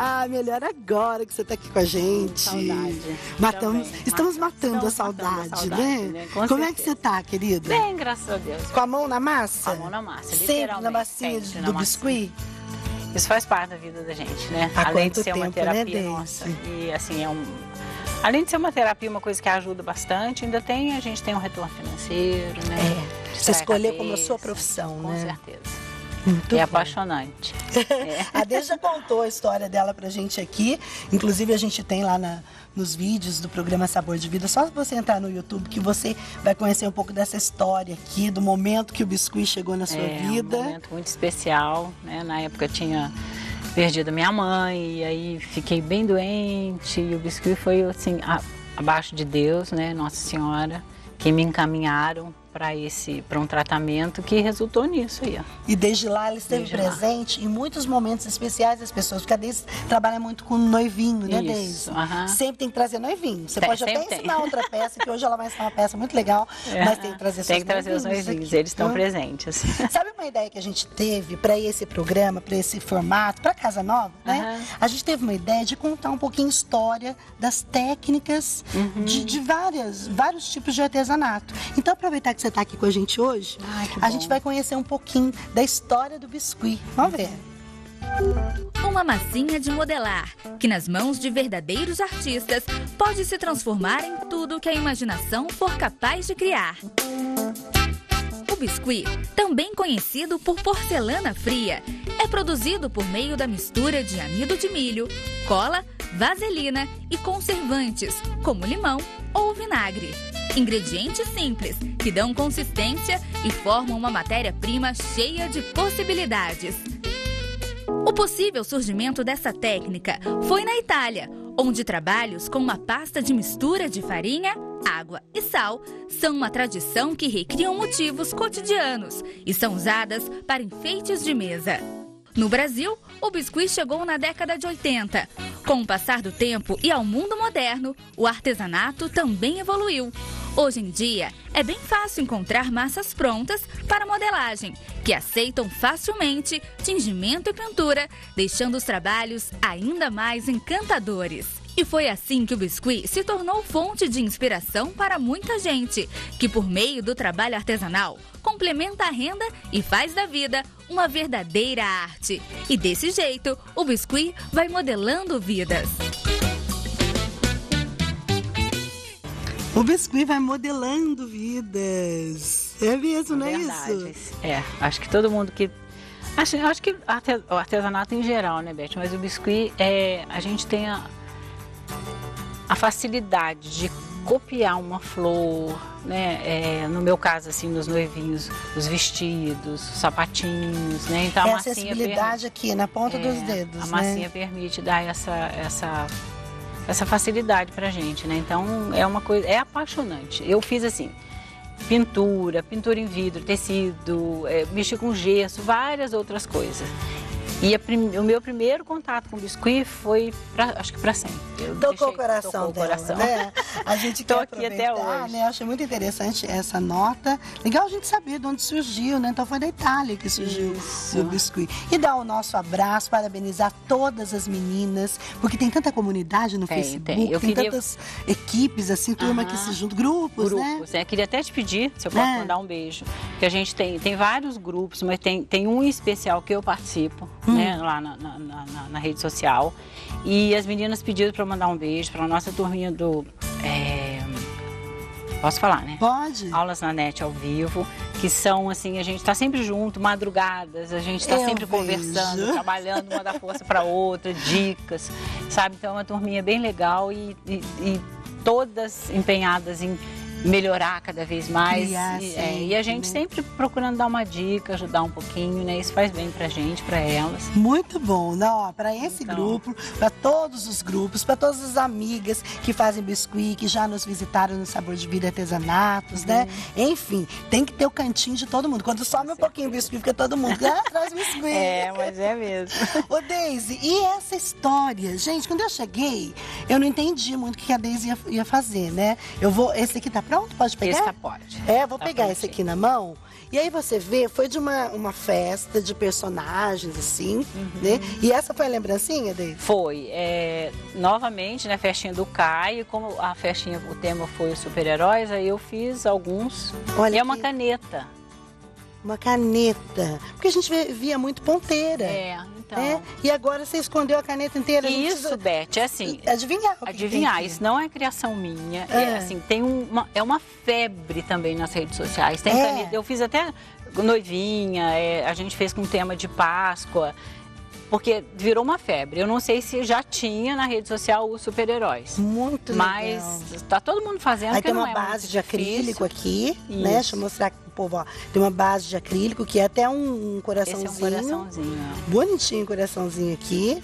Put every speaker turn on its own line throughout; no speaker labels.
Ah, melhor agora que você tá aqui com a gente.
Saudade.
Estamos matando a saudade, né? Como é que você tá, querida?
Bem, graças a Deus.
Com a mão na massa?
Com a mão na massa,
sempre na massinha do biscuit?
Isso faz parte da vida da gente, né?
Há
além de
quanto
ser uma
tempo, né,
terapia
Deise?
nossa. E assim, além de ser uma terapia, uma coisa que ajuda bastante, a gente tem um retorno financeiro, né?
Você escolheu como a sua profissão,
com
né?
certeza.
Muito
É
bom.
apaixonante.
A Deise já contou a história dela pra gente aqui. Inclusive, a gente tem lá nos vídeos do programa Sabor de Vida. Só se você entrar no YouTube que você vai conhecer um pouco dessa história aqui, do momento que o biscuit chegou na sua vida.
É um momento muito especial, né? Na época eu tinha perdido a minha mãe, e aí fiquei bem doente. E o biscuit foi assim, abaixo de Deus, né? Nossa Senhora, que me encaminharam para um tratamento que resultou nisso aí, ó.
E desde lá ela esteve presente em muitos momentos especiais das pessoas, porque a Deise trabalha muito com noivinho, né, Deise? Sempre tem que trazer noivinho. Você pode até ensinar outra peça, que hoje ela vai ensinar uma peça muito legal, mas tem que trazer
Tem que trazer os noivinhos, aqui, eles estão presentes.
Sabe uma ideia que a gente teve para esse programa, para esse formato, para Casa Nova, né? A gente teve uma ideia de contar um pouquinho a história das técnicas de vários tipos de artesanato. Então, aproveitar que você está aqui com a gente hoje, a gente vai conhecer um pouquinho da história do biscuit. Vamos ver.
Uma massinha de modelar, que nas mãos de verdadeiros artistas pode se transformar em tudo que a imaginação for capaz de criar. O biscuit, também conhecido por porcelana fria, é produzido por meio da mistura de amido de milho, cola, vaselina e conservantes, como limão ou vinagre. Ingredientes simples, que dão consistência e formam uma matéria-prima cheia de possibilidades. O possível surgimento dessa técnica foi na Itália, onde trabalhos com uma pasta de mistura de farinha, água e sal são uma tradição que recriam motivos cotidianos e são usadas para enfeites de mesa. No Brasil, o biscuit chegou na década de 80. Com o passar do tempo e ao mundo moderno, o artesanato também evoluiu. Hoje em dia, é bem fácil encontrar massas prontas para modelagem, que aceitam facilmente tingimento e pintura, deixando os trabalhos ainda mais encantadores. E foi assim que o biscuit se tornou fonte de inspiração para muita gente, que por meio do trabalho artesanal, complementa a renda e faz da vida uma verdadeira arte. E desse jeito, o biscuit vai modelando vidas.
O biscuit vai modelando vidas. É mesmo, não é isso?
É, acho que todo mundo que... Acho que o artesanato em geral, né, Beth? Mas o biscuit, a gente tem a facilidade de copiar uma flor, né? No meu caso, assim, nos noivinhos, os vestidos, os sapatinhos, né? Então,
a acessibilidade aqui, na ponta dos dedos,
a massinha permite dar essa facilidade pra gente, né? Então, é uma coisa, é apaixonante. Eu fiz assim, pintura em vidro, tecido, mexi com gesso, várias outras coisas. E o meu primeiro contato com o biscuit foi, acho que para sempre.
Tocou o coração dela, né? A gente
Tô aqui até hoje.
Né? Achei muito interessante essa nota. Legal a gente saber de onde surgiu, né? Então foi da Itália que surgiu o biscuit. E dar o nosso abraço, parabenizar todas as meninas, porque tem tanta comunidade no Facebook, tem tantas equipes, assim, turma que se juntam, grupos, né?
Queria até te pedir, se eu posso mandar um beijo, que a gente tem vários grupos, mas tem um em especial que eu participo, né, lá na rede social. E as meninas pediram para eu mandar um beijo para a nossa turminha do... Posso falar, né?
Pode.
Aulas na net ao vivo, que são assim, a gente está sempre junto, madrugadas, a gente está sempre conversando, trabalhando, uma dá força para outra, dicas, sabe? Então é uma turminha bem legal e todas empenhadas em melhorar cada vez mais. E a gente sempre procurando dar uma dica, ajudar um pouquinho, né? Isso faz bem pra gente, pra elas.
Muito bom, não? Para esse grupo, para todos os grupos, para todas as amigas que fazem biscuit, que já nos visitaram no Sabor de Vida Artesanatos, né? Enfim, tem que ter o cantinho de todo mundo. Quando some um pouquinho o biscuit, fica todo mundo traz biscuit.
Mas é mesmo.
Ô, Deise, e essa história? Gente, quando eu cheguei, eu não entendi muito o que a Deise ia fazer, né? Esse aqui tá pronto? Pode pegar?
Esse tá pode.
Vou pegar esse aqui na mão. E aí você vê, foi de uma festa de personagens, assim, né? E essa foi a lembrancinha dele?
Foi. Novamente, na festinha do Caio, como a festinha, o tema foi os super-heróis, aí eu fiz alguns.
Olha,
e é uma caneta.
Uma caneta. Porque a gente via muito ponteira.
Então.
E agora você escondeu a caneta inteira.
Isso, Beth, é assim.
Adivinhar.
Adivinhar, isso não é criação minha. Assim, tem uma febre também nas redes sociais. Tem caneta, eu fiz até noivinha, a gente fez com tema de Páscoa. Porque virou uma febre. Eu não sei se já tinha na rede social os super-heróis.
Muito legal.
Mas tá todo mundo fazendo.
Aí tem uma base de acrílico aqui, né? Deixa eu mostrar aqui pro povo, ó. Tem uma base de acrílico que é até um coraçãozinho.
Esse é um coraçãozinho.
Bonitinho, coraçãozinho aqui.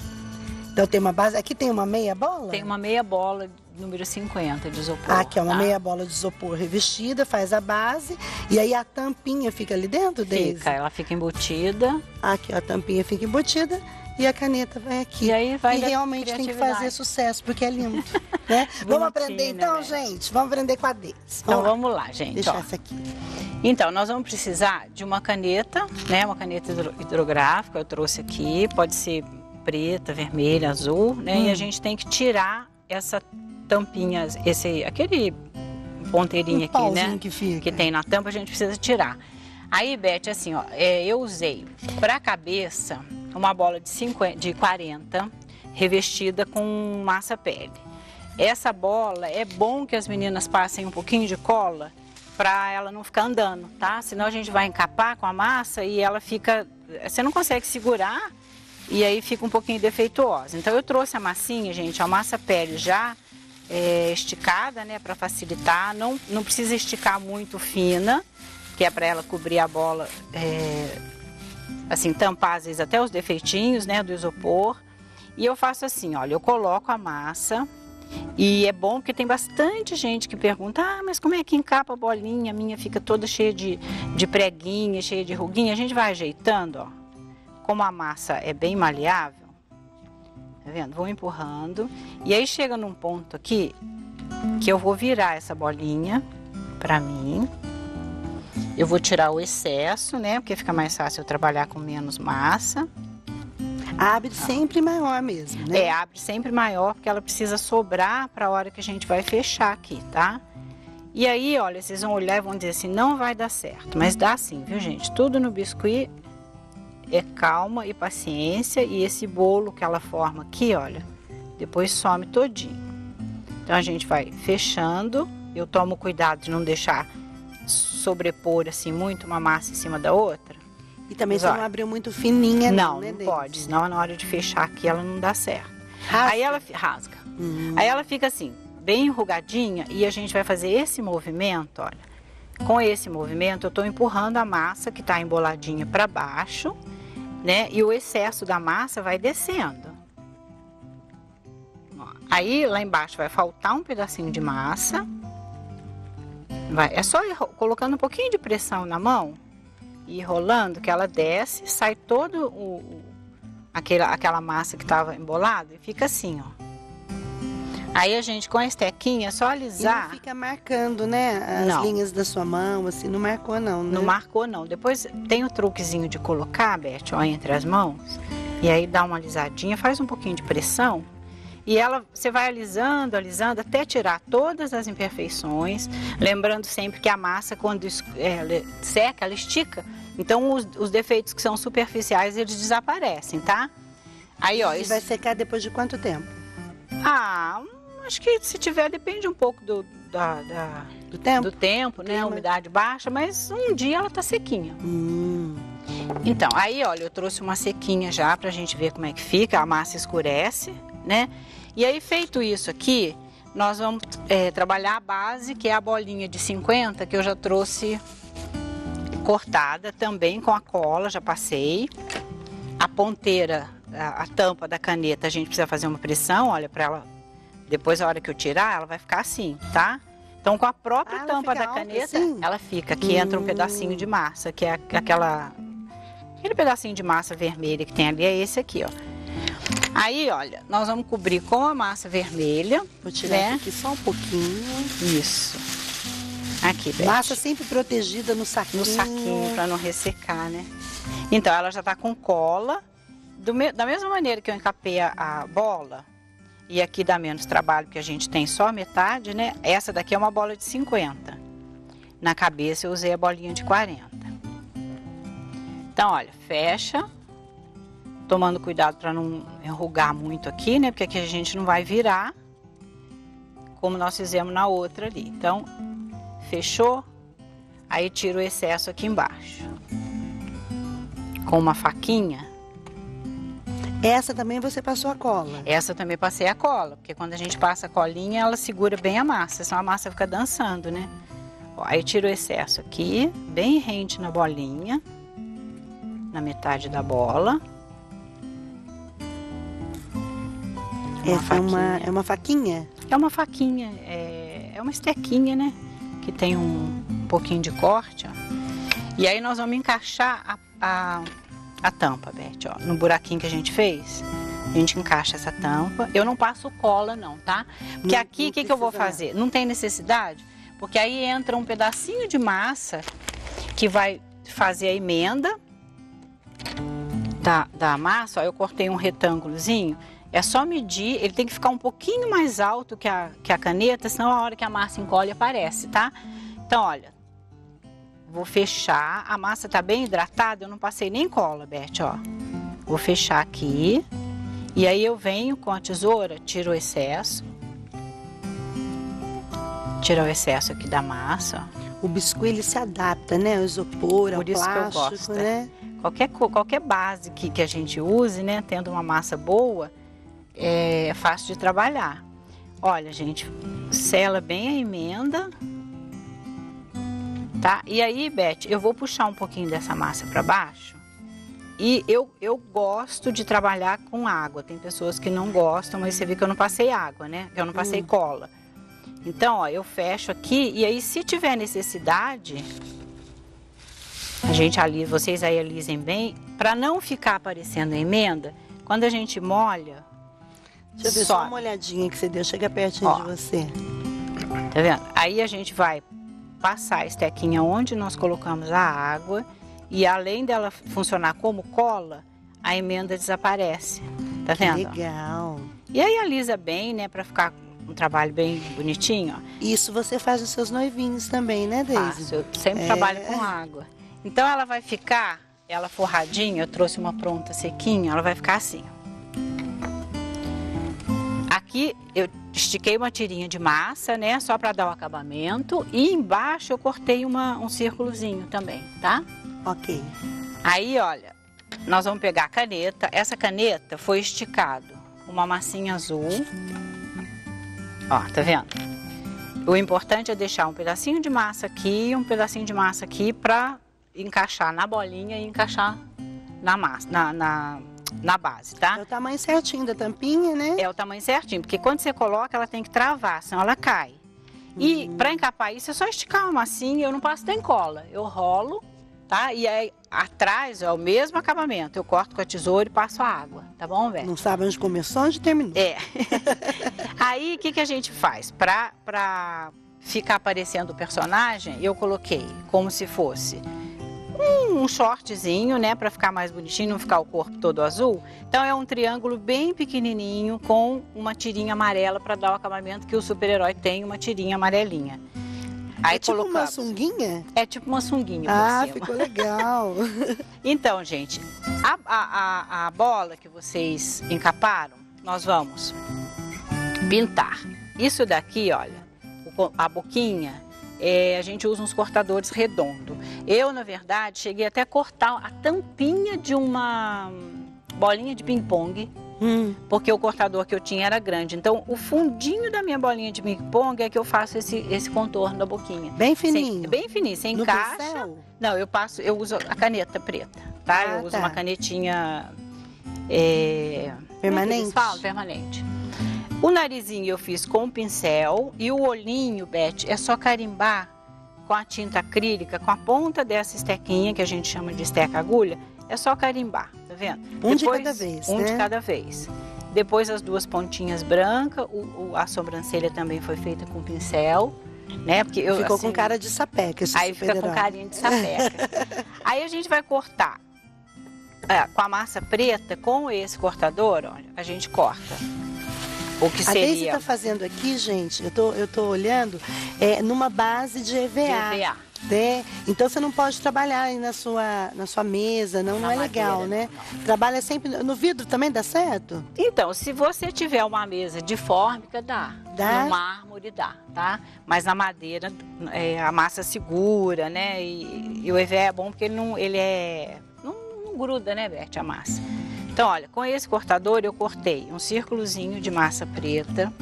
Então tem uma base. Aqui tem uma meia bola?
Tem uma meia bola número 50 de isopor.
Aqui é uma meia bola de isopor revestida, faz a base. E aí a tampinha fica ali dentro, Deise?
Ela fica embutida.
Aqui, ó, a tampinha fica embutida. E a caneta vai aqui.
E aí vai
realmente tem que fazer sucesso, porque é lindo, né? Vamos aprender então,
né,
gente? Vamos aprender com a Deise.
Então vamos lá, gente.
Deixa essa aqui.
Então, nós vamos precisar de uma caneta, né? Uma caneta hidrográfica, eu trouxe aqui. Pode ser preta, vermelha, azul, né? E a gente tem que tirar essa tampinha, aquele ponteirinho aqui, né? Que tem na tampa, a gente precisa tirar. Aí, Beth, assim, ó, eu usei pra cabeça uma bola de 40 revestida com massa pele. Essa bola é bom que as meninas passem um pouquinho de cola para ela não ficar andando, tá? Senão a gente vai encapar com a massa e ela fica... Você não consegue segurar e aí fica um pouquinho defeituosa. Então eu trouxe a massinha, gente, a massa pele já esticada, né? Para facilitar. Não precisa esticar muito fina, que é para ela cobrir a bola... assim, tampar às vezes até os defeitinhos, né, do isopor. E eu faço assim, olha, eu coloco a massa e é bom porque tem bastante gente que pergunta, mas como é que encapa a bolinha? A minha fica toda cheia de preguinha, cheia de ruguinha. A gente vai ajeitando, ó. Como a massa é bem maleável, tá vendo? Vou empurrando. E aí chega num ponto aqui que eu vou virar essa bolinha pra mim. Eu vou tirar o excesso, né? Porque fica mais fácil eu trabalhar com menos massa.
Abre sempre maior mesmo, né?
Abre sempre maior, porque ela precisa sobrar para a hora que a gente vai fechar aqui, tá? E aí, olha, vocês vão olhar e vão dizer assim, não vai dar certo. Mas dá sim, viu, gente? Tudo no biscuit é calma e paciência. E esse bolo que ela forma aqui, olha, depois some todinho. Então, a gente vai fechando. Eu tomo cuidado de não deixar sobrepor assim muito uma massa em cima da outra.
E também você não abriu muito fininha,
não,
né,
não pode, senão na hora de fechar aqui ela não dá certo.
Rasga.
Aí ela rasga. Aí ela fica assim, bem enrugadinha e a gente vai fazer esse movimento, olha. Com esse movimento eu tô empurrando a massa que tá emboladinha para baixo, né? E o excesso da massa vai descendo. Aí lá embaixo vai faltar um pedacinho de massa. É só ir colocando um pouquinho de pressão na mão e rolando que ela desce, sai todo aquela massa que estava embolada e fica assim, ó. Aí a gente com a estequinha é só alisar.
E não fica marcando, né, as linhas da sua mão, assim, não marcou não, né?
Não marcou não. Depois tem o truquezinho de colocar, Beth, ó, entre as mãos e aí dá uma alisadinha, faz um pouquinho de pressão. E você vai alisando, alisando, até tirar todas as imperfeições. Lembrando sempre que a massa, quando seca, ela estica. Então, os defeitos que são superficiais, eles desaparecem, tá? Aí, ó.
E vai secar depois de quanto tempo?
Acho que se tiver, depende um pouco do tempo, né? A umidade baixa, mas um dia ela tá sequinha. Então, aí, olha, eu trouxe uma sequinha já pra gente ver como é que fica. A massa escurece, né? E aí, feito isso aqui, nós vamos trabalhar a base, que é a bolinha de 50, que eu já trouxe cortada também com a cola, já passei. A ponteira, a tampa da caneta, a gente precisa fazer uma pressão, olha, para ela, depois a hora que eu tirar, ela vai ficar assim, tá? Então, com a própria tampa da caneta, assim? Ela fica, aqui entra um pedacinho de massa, que é aquele pedacinho de massa vermelha que tem ali, é esse aqui, ó. Aí, olha, nós vamos cobrir com a massa vermelha.
Vou tirar aqui só um pouquinho.
Isso. Aqui, Beth.
Massa sempre protegida no saquinho.
No saquinho, para não ressecar, né? Então, ela já tá com cola. Da mesma maneira que eu encapei a bola, e aqui dá menos trabalho, porque a gente tem só metade, né? Essa daqui é uma bola de 50. Na cabeça eu usei a bolinha de 40. Então, olha, fecha. Tomando cuidado para não enrugar muito aqui, né? Porque aqui a gente não vai virar, como nós fizemos na outra ali. Então, fechou. Aí tira o excesso aqui embaixo. Com uma faquinha.
Essa também você passou a cola?
Essa eu também passei a cola, porque quando a gente passa a colinha, ela segura bem a massa, senão a massa fica dançando, né? Ó, aí tira o excesso aqui, bem rente na bolinha, na metade da bola.
Essa é uma faquinha?
É uma faquinha, é uma estequinha, né? Que tem um pouquinho de corte, ó. E aí nós vamos encaixar a tampa, Beth, ó, no buraquinho que a gente fez. A gente encaixa essa tampa. Eu não passo cola não, tá? Porque aqui, o que eu vou fazer? Não tem necessidade, porque aí entra um pedacinho de massa que vai fazer a emenda da massa. Ó, eu cortei um retângulozinho. É só medir, ele tem que ficar um pouquinho mais alto que a caneta, senão a hora que a massa encolhe aparece, tá? Então, olha, vou fechar, a massa tá bem hidratada, eu não passei nem cola, Beth, ó. Vou fechar aqui, e aí eu venho com a tesoura, tiro o excesso. Tira o excesso aqui da massa, ó.
O biscuit, ele se adapta, né? O isopor, ao plástico, que eu gosto,
né? Qualquer base que a gente use, né? Tendo uma massa boa, é fácil de trabalhar. Olha, gente, sela bem a emenda, tá? E aí, Beth, eu vou puxar um pouquinho dessa massa para baixo. E eu gosto de trabalhar com água. Tem pessoas que não gostam, mas você viu que eu não passei água, né? Que eu não passei cola. Então, ó, eu fecho aqui e aí, se tiver necessidade, a gente alisa, vocês aí alisem bem, para não ficar aparecendo a emenda. Quando a gente molha,
deixa eu ver só uma olhadinha que você deu, chega pertinho de você.
Tá vendo? Aí a gente vai passar a estequinha onde nós colocamos a água e além dela funcionar como cola, a emenda desaparece. Tá vendo?
Legal.
E aí alisa bem, né, para ficar um trabalho bem bonitinho, ó.
Isso você faz os seus noivinhos também, né, Deise?
Faço, eu sempre trabalho com água. Então ela vai ficar, ela forradinha, eu trouxe uma pronta sequinha, ela vai ficar assim. Aqui eu estiquei uma tirinha de massa, né, só para dar o acabamento, e embaixo eu cortei um círculozinho também, tá?
Ok.
Aí, olha, nós vamos pegar a caneta. Essa caneta foi esticado uma massinha azul. Ó, tá vendo? O importante é deixar um pedacinho de massa aqui e um pedacinho de massa aqui para encaixar na bolinha e encaixar na massa, na base, tá?
É o tamanho certinho da tampinha, né?
É o tamanho certinho, porque quando você coloca, ela tem que travar, senão ela cai. E para encapar isso, é só esticar uma massinha, eu não passo nem cola. Eu rolo, tá? E aí, atrás, é o mesmo acabamento. Eu corto com a tesoura e passo a água, tá bom, velho?
Não sabe onde começou, onde terminou.
É. Aí, o que a gente faz? Pra ficar aparecendo o personagem, eu coloquei como se fosse um shortzinho, né? Pra ficar mais bonitinho, não ficar o corpo todo azul. Então, é um triângulo bem pequenininho com uma tirinha amarela para dar o acabamento que o super-herói tem, uma tirinha amarelinha. Aí
é tipo uma sunguinha?
É tipo uma sunguinha
por
cima.
Ficou legal.
Então, gente, a bola que vocês encaparam, nós vamos pintar. Isso daqui, olha, a boquinha, a gente usa uns cortadores redondos. Eu, na verdade, cheguei até a cortar a tampinha de uma bolinha de ping-pong, porque o cortador que eu tinha era grande. Então, o fundinho da minha bolinha de ping-pong é que eu faço esse contorno da boquinha.
Bem fininho?
Bem fininho. Você encaixa.
Pincel?
Não, eu uso a caneta preta, tá? Eu uso uma canetinha...
permanente?
Permanente. O narizinho eu fiz com o pincel e o olhinho, Beth, é só carimbar com a tinta acrílica, com a ponta dessa estequinha, que a gente chama de esteca agulha, é só carimbar, tá vendo?
De cada vez,
Um
né?
de cada vez. Depois as duas pontinhas brancas, a sobrancelha também foi feita com pincel. né? Porque
ficou
assim,
com cara de sapeca.
Aí fica com carinha de sapeca. Aí a gente vai cortar com a massa preta, com esse cortador, olha, a gente corta. O que
seria... A Deise está fazendo aqui, gente, eu tô olhando, numa base de EVA.
De EVA.
Né? Então você não pode trabalhar aí na sua mesa, não é legal, né? Não. Trabalha sempre no vidro também, dá certo?
Então, se você tiver uma mesa de fórmica, dá. No mármore dá, tá? Mas na madeira a massa segura, né? E o EVA é bom porque não gruda, né, Beth, a massa. Então, olha, com esse cortador eu cortei um círculozinho de massa preta.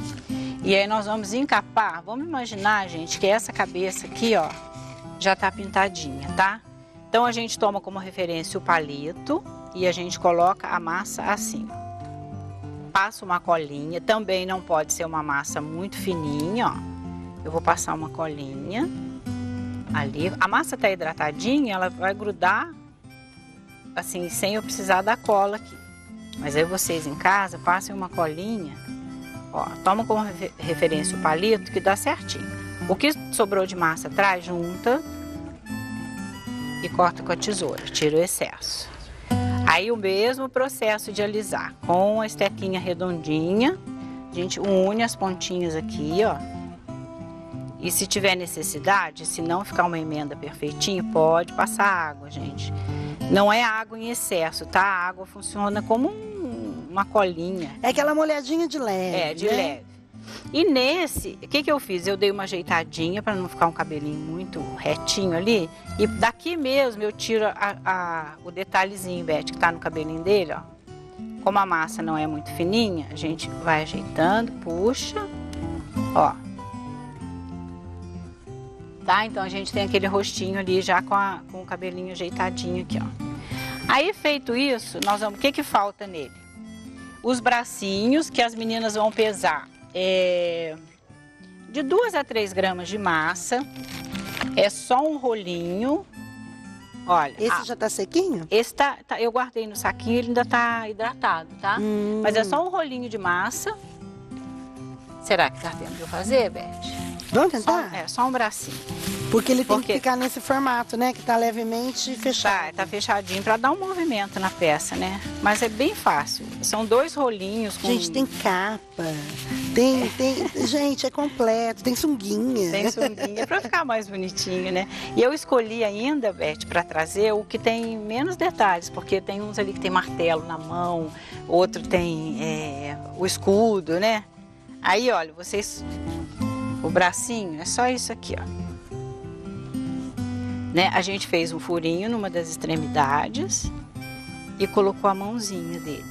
E aí nós vamos encapar, vamos imaginar, gente, que essa cabeça aqui, ó, já tá pintadinha, tá? Então a gente toma como referência o palito e a gente coloca a massa assim, ó. Passa uma colinha, também não pode ser uma massa muito fininha, ó. Eu vou passar uma colinha ali. A massa tá hidratadinha, ela vai grudar assim, sem eu precisar da cola aqui. Mas aí vocês em casa passem uma colinha, ó, toma como referência o palito que dá certinho. O que sobrou de massa traz, junta e corta com a tesoura, tira o excesso. Aí o mesmo processo de alisar, com a estequinha redondinha, a gente une as pontinhas aqui, ó. E se tiver necessidade, se não ficar uma emenda perfeitinha, pode passar água, gente. Não é água em excesso, tá? A água funciona como uma colinha.
É aquela molhadinha de leve.
De leve. E nesse, o que eu fiz? Eu dei uma ajeitadinha para não ficar um cabelinho muito retinho ali. E daqui mesmo eu tiro o detalhezinho, Beth, que tá no cabelinho dele, ó. Como a massa não é muito fininha, a gente vai ajeitando, puxa, ó. Tá? Então a gente tem aquele rostinho ali já com o cabelinho ajeitadinho aqui, ó. Aí feito isso, nós vamos, o que falta nele? Os bracinhos que as meninas vão pesar. De 2 a 3 gramas de massa, é só um rolinho, olha.
Esse já tá sequinho?
Esse eu guardei no saquinho, ele ainda tá hidratado, tá? Mas é só um rolinho de massa. Será que dá tempo de eu fazer, Beth?
Vamos tentar?
Só um bracinho.
Porque ele tem que ficar nesse formato, né? Que tá levemente fechado.
Tá fechadinho para dar um movimento na peça, né? Mas é bem fácil. São 2 rolinhos com...
Gente, tem capa. Gente, é completo. Tem sunguinha.
Tem sunguinha para ficar mais bonitinho, né? E eu escolhi ainda, Beth, para trazer o que tem menos detalhes, porque tem uns ali que tem martelo na mão, outro tem o escudo, né? Aí, olha, vocês... O bracinho é só isso aqui, ó. Né? A gente fez um furinho numa das extremidades e colocou a mãozinha dele,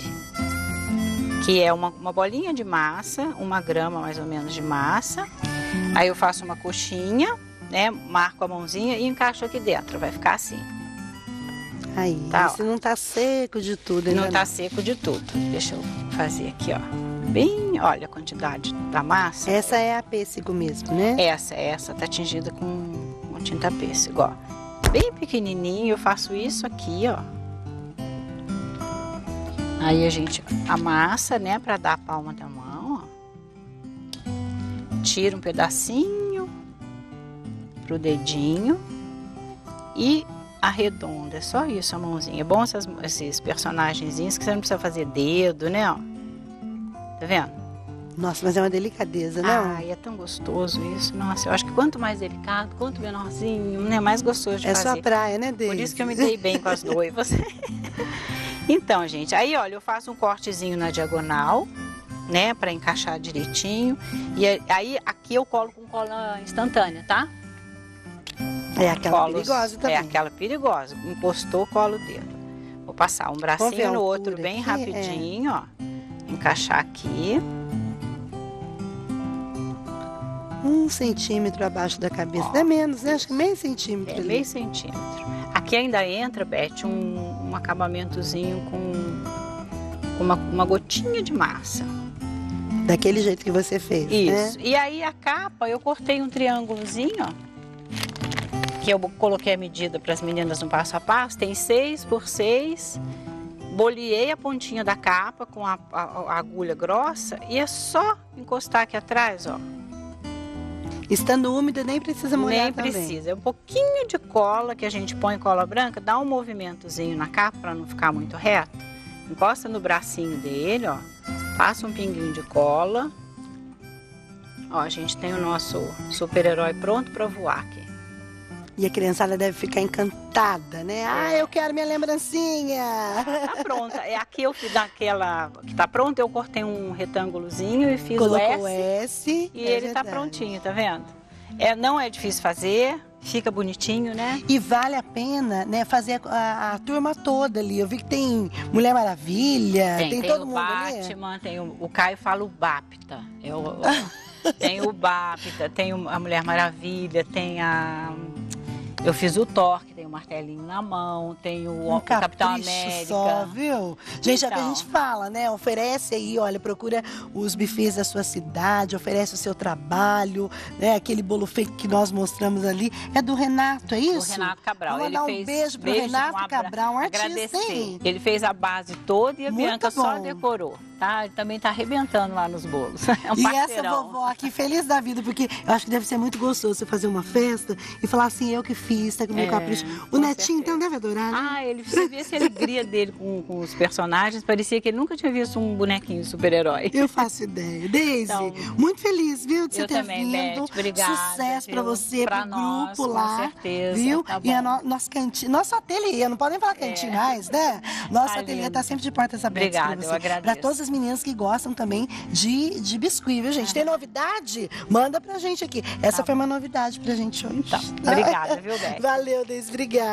que é uma bolinha de massa, 1 grama mais ou menos de massa. Aí eu faço uma coxinha, né? Marco a mãozinha e encaixo aqui dentro, vai ficar assim.
Aí,
tá,
esse não tá seco de tudo,
não tá seco de tudo. Deixa eu fazer aqui, ó. Bem, olha a quantidade da massa.
Essa é a pêssego mesmo, né?
Essa tá tingida com tinta pêssego, ó. Bem pequenininho, eu faço isso aqui, ó. Aí a gente amassa, né, pra dar a palma da mão, ó. Tira um pedacinho pro dedinho e arredonda. É só isso a mãozinha. É bom esses personagenzinhos que você não precisa fazer dedo, né, ó. Tá vendo?
Nossa, mas é uma delicadeza, não?
Ai, é tão gostoso isso. Nossa, eu acho que quanto mais delicado, quanto menorzinho, né, mais gostoso de fazer.
É sua praia, né, Deise?
Por isso que eu me dei bem com as noivas. Então, gente, aí, olha, eu faço um cortezinho na diagonal, né, pra encaixar direitinho. E aí, aqui eu colo com cola instantânea, tá?
É aquela perigosa também.
É aquela perigosa. Encostou, cola o dedo. Vou passar um bracinho no outro bem rapidinho, ó. Encaixar aqui.
1 centímetro abaixo da cabeça. Não é menos, né? Acho que meio centímetro.
Meio centímetro. Aqui ainda entra, Beth, um acabamentozinho com uma gotinha de massa.
Daquele jeito que você fez,
isso.
Né?
E aí a capa, eu cortei um triângulozinho, ó. Que eu coloquei a medida para as meninas no passo a passo. Tem 6 por 6. Boleei a pontinha da capa com a agulha grossa e é só encostar aqui atrás, ó.
Estando úmida, nem precisa molhar
Nem
também.
precisa. É um pouquinho de cola, que a gente põe cola branca, dá um movimentozinho na capa para não ficar muito reto. Encosta no bracinho dele, ó. Passa um pinguinho de cola. Ó, a gente tem o nosso super-herói pronto para voar aqui.
E a criançada deve ficar encantada, né? Ah, eu quero minha lembrancinha!
Tá pronta. É aqui eu fiz daquela que tá pronta, eu cortei um retângulozinho e fiz
Colocou
o S. E ele tá prontinho, tá vendo? Não é difícil fazer, fica bonitinho, né?
E vale a pena, né, fazer a turma toda ali. Eu vi que tem Mulher Maravilha, tem todo
o
mundo ali.
Batman, tem o Caio fala o Bapta. Tem o Bapta, tem a Mulher Maravilha, tem a... Eu fiz o Thor, que tem o martelinho na mão, tem o Capitão América.
Só, viu? Gente, é o que a
Então.
gente fala, né? Oferece aí, olha, procura os bufês da sua cidade, oferece o seu trabalho, né? Aquele bolo fake que nós mostramos ali é do Renato, é isso?
O Renato Cabral.
Vamos mandar um beijo pro Renato Cabral, um artista,
agradecer.
hein?
Ele fez a base toda e a
Muito
Bianca só
bom.
decorou, tá? Ele também tá arrebentando lá nos bolos. É um
E essa
parceirão.
vovó aqui, feliz da vida, porque eu acho que deve ser muito gostoso você fazer uma festa e falar assim, eu que fiz, tá com o meu capricho. O
com
netinho,
certeza.
então, deve adorar, né?
Ah, você via essa alegria dele com os personagens, parecia que ele nunca tinha visto um bonequinho de super-herói.
Eu faço ideia. Deise,
Então,
muito feliz, viu, de você
eu
ter
também,
vindo.
Beth, obrigada,
Sucesso pra
viu?
você,
Pra
pro
nós,
grupo
com
lá.
certeza,
Viu?
tá
E a
bom.
nosso cantinho, nosso ateliê, não podem falar cantinho mais, né? Nosso
Tá
ateliê
lindo.
tá sempre de portas abertas
Obrigada,
pra
eu
você.
agradeço.
Pra todas as meninas que gostam também de biscuit, viu, gente? Tem novidade? Manda pra gente aqui. Essa foi uma novidade pra gente hoje.
Então, obrigada, viu, Beth?
Valeu, Deise, obrigada.